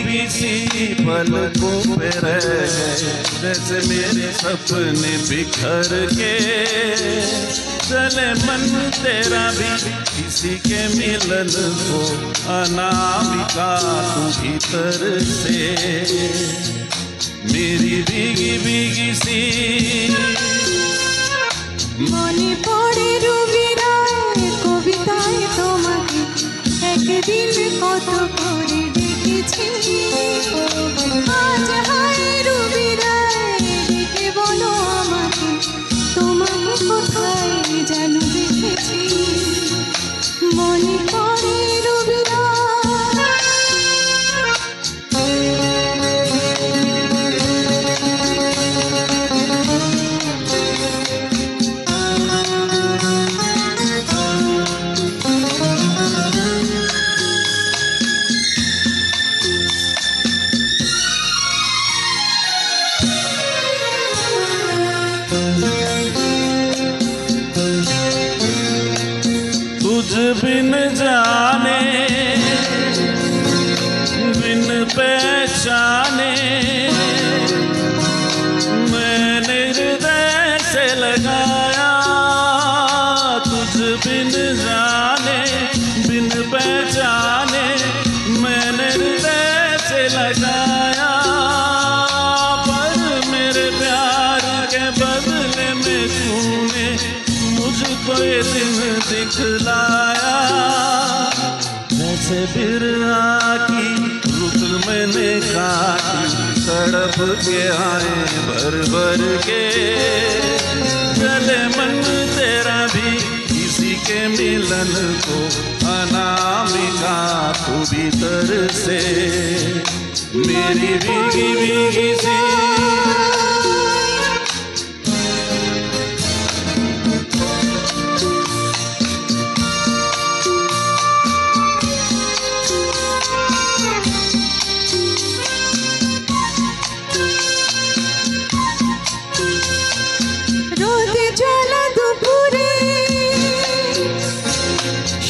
भीगी सी पलकों पे रह गए, जैसे मेरे सपने बिखर के। चले मन तेरा भी किसी के मिलन को, अनामिका तू भीतर से। मेरी भीगी भीगी सी মনে পড়ে রবিরায় কবিতায় তোমাকে একদিন কত করে ডেকেছি। আজ হায় রবিরায় ডেকে বলো আমাকে তোমাকে কোথায় যেন দেখেছি। মনে পড়ে तुझ बिन जाने बिन पहचाने, मैंने हृदय से लगाया। तुझ बिन जाने बिन पहचाने, मैंने हृदय से लगाया। पर मेरे प्यार के बदले में तूने मुझको ये दिन दिखलाया। जैसे बिरहा की रुख मैंने काटी, तड़प के आए भर भर के। चले मन तेरा भी किसी के मिलन को, अनामिका तू भीतर से। मेरी भीगी भीगी सी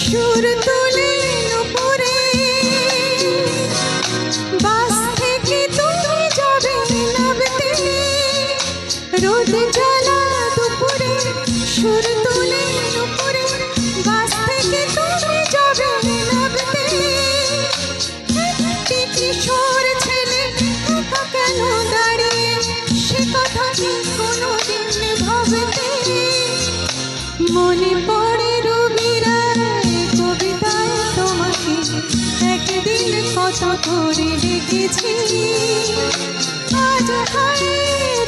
সুর তুলে নুপুরে, বাস থেকে তুমি যাবে নাবতে। রোদ জ্বালা দুপুরে, সুর তুলে নুপুরে, বাস থেকে তুমি যাবে নাবতে। একটি কিশোর ছেলে একা কেন দাঁড়িয়ে, সে কথা কি কোনোদিন ভাবতে। মনে পড়ে একদিন কত করে ডেকেছি। আজ হায়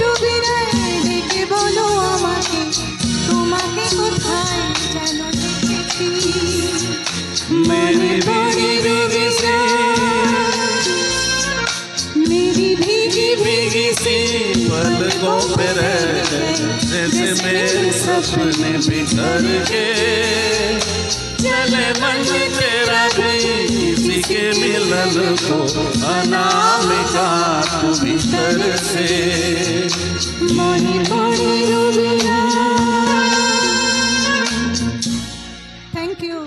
রবিরায় ডেকে বলো আমাকে তোমাকে কোথায় যেন দেখেছি। मेरी भीगी भीगी सी मेरी भीगी भीगी सी पलकों पे रह गए, जैसे मेरे सपने बिखर के। चले मन तेरा भी किसी के मिलन को, अनामिका तू भीतर से। মনে পড়ে রবিরায়। Thank you.